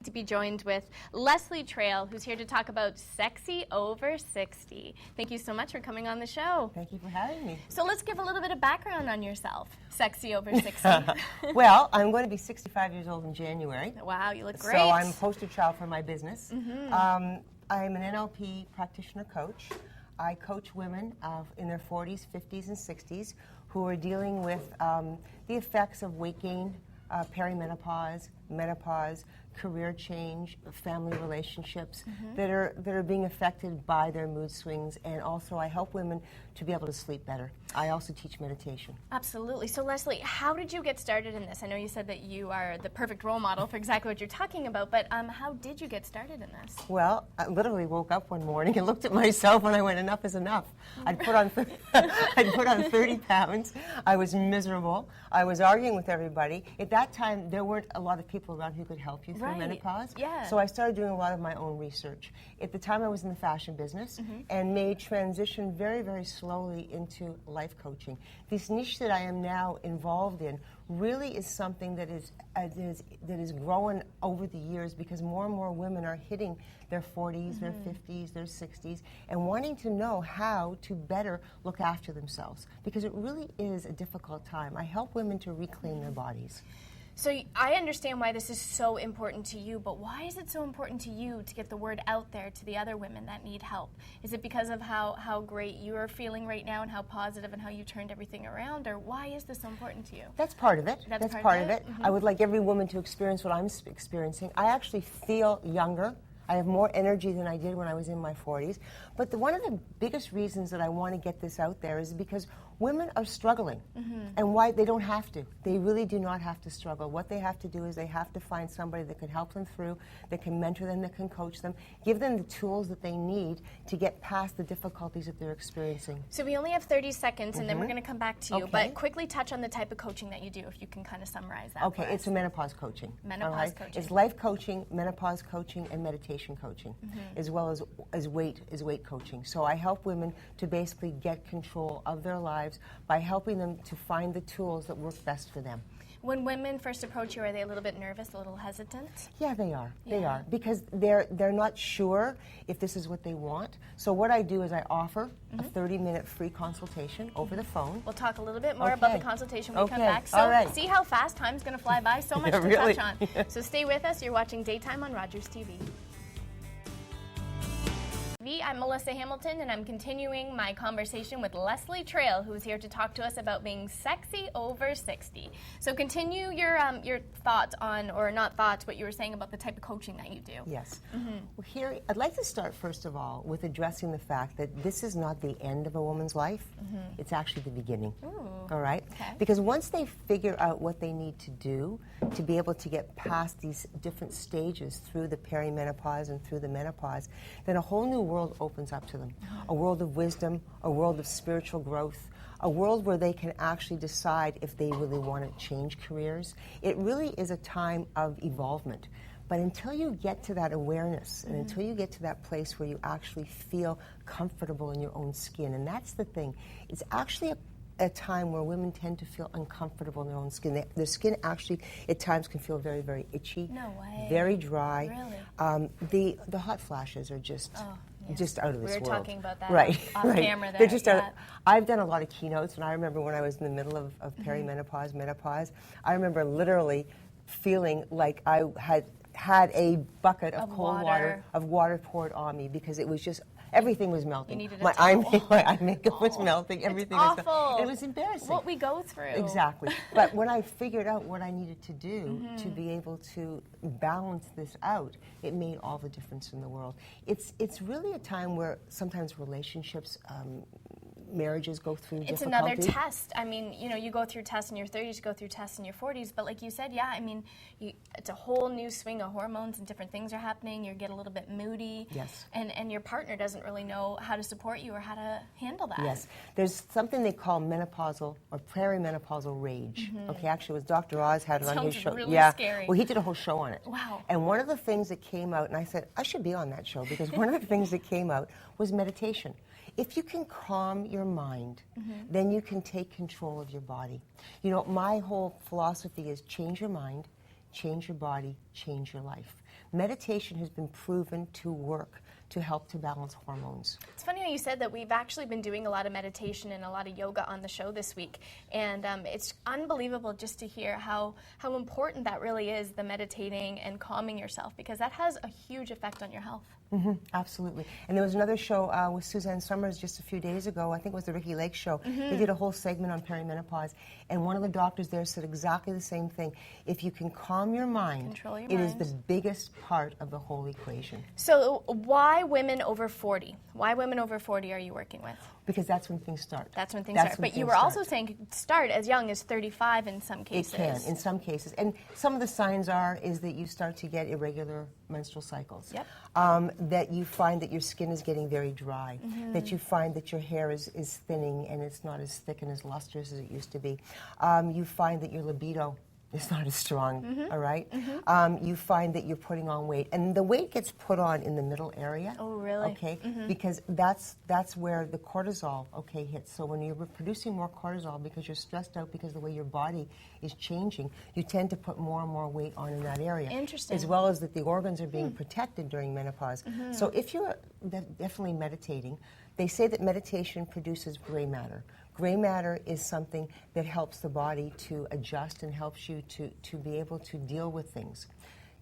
To be joined with Leslie Traill, who's here to talk about sexy over 60. Thank you so much for coming on the show. Thank you for having me. So let's give a little bit of background on yourself. Sexy over 60. Well, I'm going to be 65 years old in January. Wow, you look great. So I'm poster child for my business. I'm an NLP practitioner coach. I coach women in their 40s, 50s, and 60s who are dealing with the effects of weight gain, peri-menopause, menopause, career change, family relationships that are being affected by their mood swings, and also I help women to be able to sleep better. I also teach meditation. Absolutely. So Leslie, how did you get started in this? I know you said that you are the perfect role model for exactly what you're talking about, but how did you get started in this? Well, I literally woke up one morning and looked at myself and I went, enough is enough. I'd put on 30 pounds. I was miserable. I was arguing with everybody. At that time, there weren't a lot of people around who could help you through menopause. Yeah. So I started doing a lot of my own research. At the time, I was in the fashion business and made transition very, very slowly into life coaching. This niche that I am now involved in really is something that is growing over the years because more and more women are hitting their 40s, their 50s, their 60s, and wanting to know how to better look after themselves because it really is a difficult time. I help women to reclaim their bodies. So I understand why this is so important to you, but why is it so important to you to get the word out there to the other women that need help? Is it because of how great you are feeling right now and how positive and how you turned everything around, or why is this so important to you? That's part of it. That's part of it. I would like every woman to experience what I'm experiencing. I actually feel younger. I have more energy than I did when I was in my 40s. But one of the biggest reasons that I want to get this out there is because women are struggling. And why they don't have to. They really do not have to struggle. What they have to do is they have to find somebody that can help them through, that can mentor them, that can coach them, give them the tools that they need to get past the difficulties that they're experiencing. So we only have 30 seconds, and then we're going to come back to you. Okay. But quickly touch on the type of coaching that you do, if you can kind of summarize that. Okay, it's a menopause coaching. Menopause coaching. It's life coaching, menopause coaching, and meditation coaching, as well as weight coaching. So I help women to basically get control of their lives by helping them to find the tools that work best for them. When women first approach you, are they a little bit nervous, a little hesitant? Yeah, they are. They are, because they're not sure if this is what they want. So what I do is I offer a 30-minute free consultation over the phone. We'll talk a little bit more about the consultation when we come back. So all right. See how fast time's going to fly by? So much to really. touch on. So stay with us. You're watching Daytime on Rogers TV. I'm Melissa Hamilton, and I'm continuing my conversation with Leslie Traill, who's here to talk to us about being sexy over 60. So continue your thoughts on, or not thoughts, what you were saying about the type of coaching that you do. Yes. Well, here, I'd like to start, first of all, with addressing the fact that this is not the end of a woman's life. It's actually the beginning. All right? Okay. Because once they figure out what they need to do to be able to get past these different stages through the peri-menopause and through the menopause, then a whole new world opens up to them. A world of wisdom, a world of spiritual growth, a world where they can actually decide if they really want to change careers. It really is a time of evolvement. But until you get to that awareness and until you get to that place where you actually feel comfortable in your own skin, and that's the thing, it's actually a time where women tend to feel uncomfortable in their own skin. Their skin actually at times can feel very, very itchy, No way. very dry. Really? The hot flashes are just out of this world. We were talking about that off right. camera there. They're just I've done a lot of keynotes, and I remember when I was in the middle of peri-menopause, menopause, I remember literally feeling like I had a bucket of cold water poured on me because it was just everything was melting. You needed my eye makeup was melting. Everything it's was awful. It was embarrassing. What we go through. Exactly. But when I figured out what I needed to do to be able to balance this out, it made all the difference in the world. It's really a time where sometimes relationships, marriages go through It's difficulty. another test. I mean, you know, you go through tests in your 30s, you go through tests in your 40s, but like you said, yeah, I mean, it's a whole new swing of hormones and different things are happening. You get a little bit moody. Yes. And your partner doesn't really know how to support you or how to handle that. Yes. There's something they call menopausal or peri-menopausal rage. Okay, actually, it was Dr. Oz had it on his show. Really scary. Well, he did a whole show on it. Wow. And one of the things that came out, and I said, I should be on that show, because one of the things that came out was meditation. If you can calm your mind, then you can take control of your body. You know, my whole philosophy is change your mind, change your body, change your life. meditation has been proven to work to help to balance hormones. It's funny how you said that. We've actually been doing a lot of meditation and a lot of yoga on the show this week, and it's unbelievable just to hear how important that really is, the meditating and calming yourself, because that has a huge effect on your health. Mm-hmm, absolutely. And there was another show with Suzanne Summers just a few days ago. I think it was the Ricky Lake show. They did a whole segment on perimenopause, and one of the doctors there said exactly the same thing. If you can calm your mind, Control your it is mind. the biggest part of the whole equation. So why women over 40? Why women over 40 are you working with? Because that's when things start. That's when things start. But you were also saying it could start as young as 35 in some cases. It can, in some cases. And some of the signs is that you start to get irregular menstrual cycles. Yep. That you find that your skin is getting very dry. That you find that your hair is thinning and it's not as thick and as lustrous as it used to be. You find that your libido is not as strong, all right? You find that you're putting on weight. And the weight gets put on in the middle area. Oh, really? Okay, because that's where the cortisol, hits. So when you're producing more cortisol because you're stressed out because the way your body is changing, you tend to put more and more weight on in that area. Interesting. As well as that the organs are being protected during menopause. So if you're definitely meditating, they say that meditation produces gray matter. Gray matter is something that helps the body to adjust and helps you to be able to deal with things,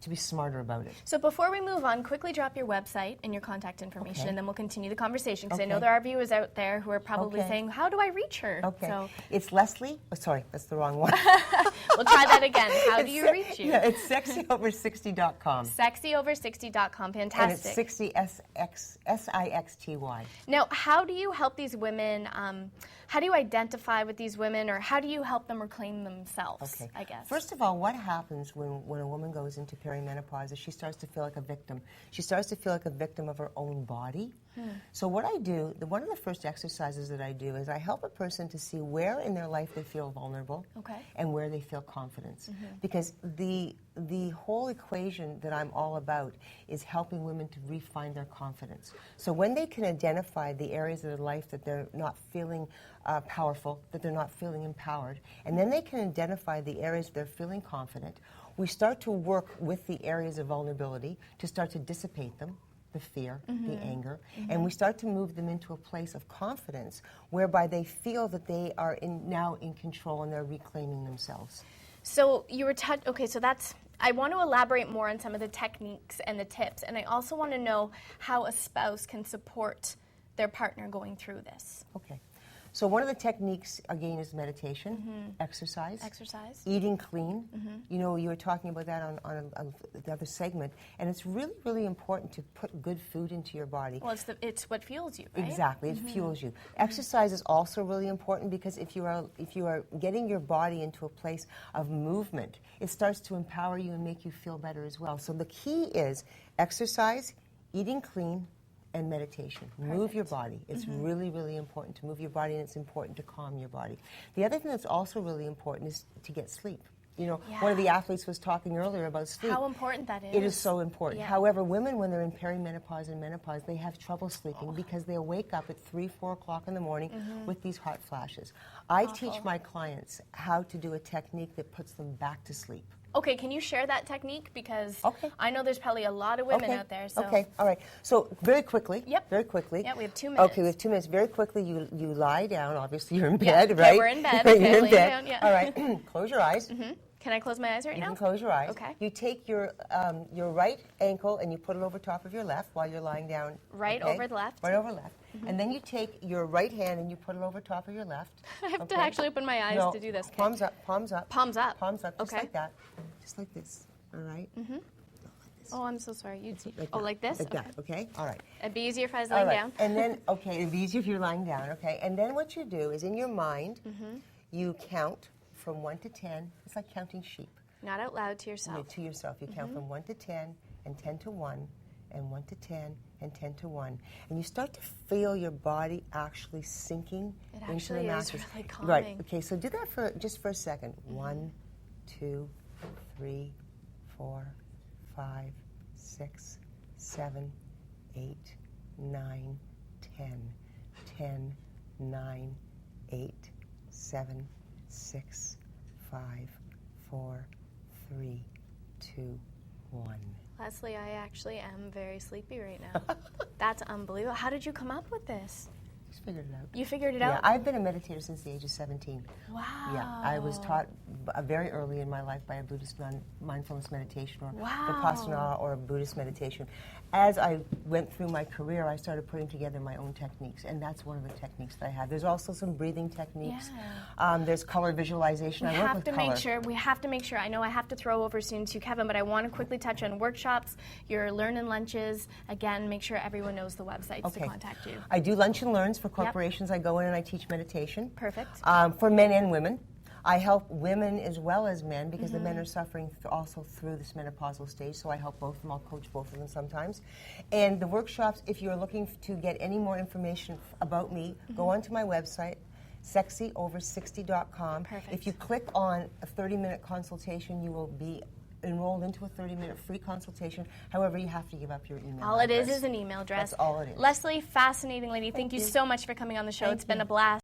to be smarter about it. So before we move on, quickly drop your website and your contact information, and then we'll continue the conversation, because I know there are viewers out there who are probably saying, how do I reach her? Okay. So it's Leslie. Oh, sorry, that's the wrong one. We'll try that again. How do you reach you? Yeah, it's sexyover60.com. Sexyover60.com. Fantastic. And it's 60 SIXTY. Now, how do you help these women? How do you identify with these women, or how do you help them reclaim themselves, I guess? First of all, what happens when a woman goes into perimenopause is she starts to feel like a victim. She starts to feel like a victim of her own body. So what I do, one of the first exercises that I do is I help a person to see where in their life they feel vulnerable and where they feel confidence. Because the whole equation that I'm all about is helping women to refine their confidence. So when they can identify the areas of their life that they're not feeling powerful, that they're not feeling empowered, and then they can identify the areas they're feeling confident, we start to work with the areas of vulnerability to start to dissipate them, the fear, the anger, and we start to move them into a place of confidence whereby they feel that they are now in control and they're reclaiming themselves. So you were okay, so I want to elaborate more on some of the techniques and the tips, and I also want to know how a spouse can support their partner going through this. Okay. So one of the techniques, again, is meditation, exercise, eating clean. You know, you were talking about that on the other segment, and it's really, really important to put good food into your body. Well, it's what fuels you, right? Exactly, it fuels you. Exercise is also really important because if you are getting your body into a place of movement, it starts to empower you and make you feel better as well. So the key is exercise, eating clean, and meditation. Move your body. It's really, really important to move your body, and it's important to calm your body. The other thing that's also really important is to get sleep. You know, one of the athletes was talking earlier about sleep. How important that is. It is so important. However, women, when they're in peri-menopause and menopause, they have trouble sleeping because they wake up at 3, 4 o'clock in the morning with these hot flashes. I teach my clients how to do a technique that puts them back to sleep. Okay, can you share that technique? Because I know there's probably a lot of women out there. So. Okay, all right. So very quickly. Very quickly. Yeah, we have 2 minutes. Okay, we have 2 minutes. Very quickly, you lie down. Obviously, you're in bed, right? Yeah, we're in bed. Okay, you're in bed. down, yeah. All right, close your eyes. Can I close my eyes right now? You can close your eyes. Okay. You take your right ankle and you put it over top of your left while you're lying down. Right over the left? Right over left. And then you take your right hand and you put it over top of your left. I have to actually open my eyes to do this. Okay. Palms up, palms up. Palms up. Palms up, just like that. Just like this, all right? Oh, I'm so sorry. Like this? Like that, okay? All right. It'd be easier if I was lying down. And then, it'd be easier if you're lying down, okay? And then what you do is in your mind, you count from 1 to 10. It's like counting sheep. Not out loud, to yourself. No, to yourself. You count from 1 to 10 and 10 to 1 and 1 to 10 and 10 to 1. And you start to feel your body actually sinking into the mattress. Is really calming. Right. Okay, so do that for a second. 1, 2, 3, 4, 5, 6, 7, 8, 9, 10. 10, 9, 8, 7, 6, 5, 4, 3, 2, 1. Leslie, I actually am very sleepy right now. That's unbelievable. How did you come up with this? Just figured it out. You figured it Yeah, out? I've been a meditator since the age of 17. Wow. Yeah, I was taught very early in my life by a Buddhist mindfulness meditation or Vipassana or a Buddhist meditation. As I went through my career, I started putting together my own techniques, and that's one of the techniques that I have. There's also some breathing techniques. Yeah. There's color visualization. I work with color. We have to make sure, I know I have to throw over soon to Kevin, but I want to quickly touch on workshops, your learn and lunches. Again, make sure everyone knows the websites to contact you. I do lunch and learns for corporations. I go in and I teach meditation. Perfect. For men and women. I help women as well as men because the men are suffering also through this menopausal stage, so I help both of them. I'll coach both of them sometimes. And the workshops, if you're looking to get any more information about me, go onto my website, sexyover60.com. Perfect. If you click on a 30-minute consultation, you will be enrolled into a 30-minute free consultation. However, you have to give up your email All address. it is an email address. That's all it is. Leslie, fascinating lady. Thank you so much for coming on the show. It's been a blast.